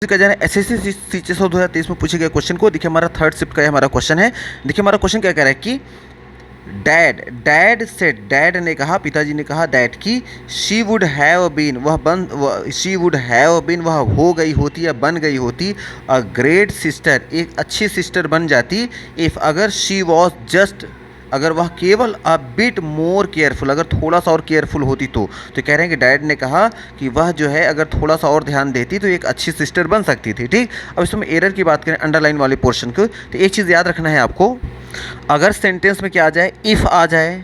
का जाना SSC teachers 2023 में पूछे गए क्वेश्चन को। देखिए हमारा थर्ड शिफ्ट का ये हमारा क्वेश्चन है। देखिए हमारा क्वेश्चन क्या कह रहा है कि डैड ने कहा, पिताजी ने कहा दैट कि शी वुड हैव बीन, वह हो गई होती या बन गई होती, अ ग्रेट सिस्टर, एक अच्छी सिस्टर बन जाती, इफ़ अगर शी वॉज जस्ट, अगर वह केवल अ बिट मोर केयरफुल, अगर थोड़ा सा और केयरफुल होती तो कह रहे हैं कि डैड ने कहा कि वह जो है अगर थोड़ा सा और ध्यान देती तो एक अच्छी सिस्टर बन सकती थी। ठीक, अब इसमें एरर की बात करें अंडरलाइन वाले पोर्शन को, तो एक चीज़ याद रखना है आपको, अगर सेंटेंस में क्या आ जाए, इफ़ आ जाए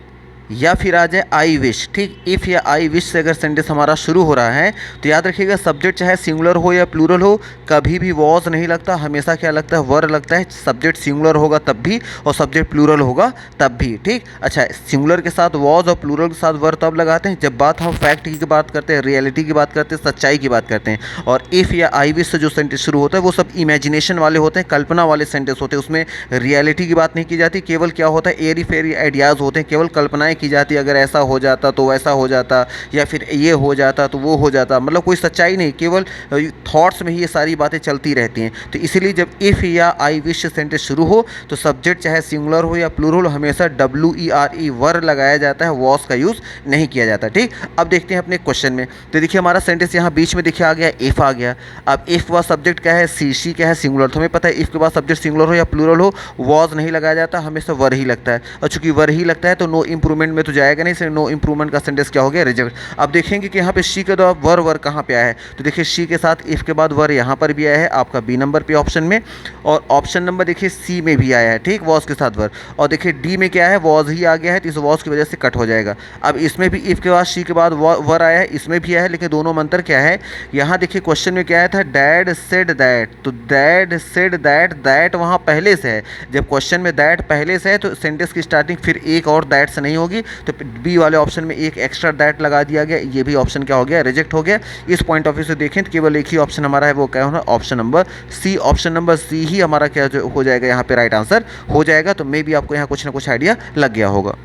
या फिर आ जाए आई विश। ठीक, इफ़ या आई विश से अगर सेंटेंस हमारा शुरू हो रहा है तो याद रखिएगा सब्जेक्ट चाहे सिंगुलर हो या प्लूरल हो, कभी भी वॉज नहीं लगता, हमेशा क्या लगता है, वर लगता है। सब्जेक्ट सिंगुलर होगा तब भी और सब्जेक्ट प्लूरल होगा तब भी। ठीक, अच्छा, सिंगुलर के साथ वॉज और प्लूरल के साथ वर तब लगाते हैं जब बात हम फैक्ट की बात करते हैं, रियलिटी की बात करते हैं, सच्चाई की बात करते हैं। और इफ़ या आई विश से जो सेंटेंस शुरू होता है वो सब इमेजिनेशन वाले होते हैं, कल्पना वाले सेंटेंस होते हैं, उसमें रियलिटी की बात नहीं की जाती, केवल क्या होता है, एरी फेरी आइडियाज़ होते हैं, केवल कल्पनाएं की जाती है, अगर ऐसा हो जाता तो वैसा हो जाता, या फिर ये हो जाता तो वो हो जाता, मतलब कोई सच्चाई नहीं, केवल थॉट्स में ही ये सारी बातें चलती रहती हैं। तो इसीलिए जब इफ़ या आई विश सेंटेंस शुरू हो तो सब्जेक्ट चाहे सिंगुलर हो या प्लूरल हो हमेशा WERE वर लगाया जाता है, वॉस का यूज़ नहीं किया जाता। ठीक, अब देखते हैं अपने क्वेश्चन में। तो देखिए हमारा सेंटेंस यहाँ बीच में देखिए आ गया, इफ़ आ गया। अब इफ़ व सब्जेक्ट क्या है, सी क्या है, सिंगुलर। तो हमें पता है इफ़ के बाद सब्जेक्ट सिंगुलर हो या प्लूरल हो वॉज नहीं लगाया जाता, हमेशा वर ही लगता है। और चूंकि वर ही लगता है तो नो इंप्रूवमेंट में तो जाएगा नहीं, नो इंप्रूवमेंट का सेंटेंस क्या हो गया, रिजेक्ट। अब देखेंगे कि यहाँ पे शी के द्वारा वर कहाँ पे आया है, तो देखिए शी के साथ इफ़ के बाद वर यहाँ पर भी आया है आपका बी नंबर पे ऑप्शन में, और ऑप्शन नंबर देखिए सी में भी आया है। ठीक, वॉज के साथ वर, और देखिए डी में क्या है, वॉज ही आ गया है, तो इस वॉज की वजह से कट हो जाएगा। अब इसमें भी इफ़ के बाद शी के बाद वर आया है, इसमें भी आया है, लेकिन दोनों में अंतर क्या है, यहाँ देखिए क्वेश्चन में क्या आया था, डैड सेड दैट, तो डैड सेड दैट वहाँ पहले से है। जब क्वेश्चन में दैट पहले से है तो सेंटेंस की स्टार्टिंग फिर एक और दैट से नहीं होगी, तो बी वाले ऑप्शन में एक एक्स्ट्रा दैट लगा दिया गया, ये भी ऑप्शन क्या हो गया, रिजेक्ट हो गया। इस पॉइंट ऑफ व्यू से देखें तो केवल एक ही ऑप्शन हमारा है, वो क्या होना, option number C. Option number C ही हमारा क्या हो जाएगा, यहाँ पे राइट आंसर हो जाएगा। तो मे भी आपको यहाँ कुछ ना कुछ आइडिया लग गया होगा।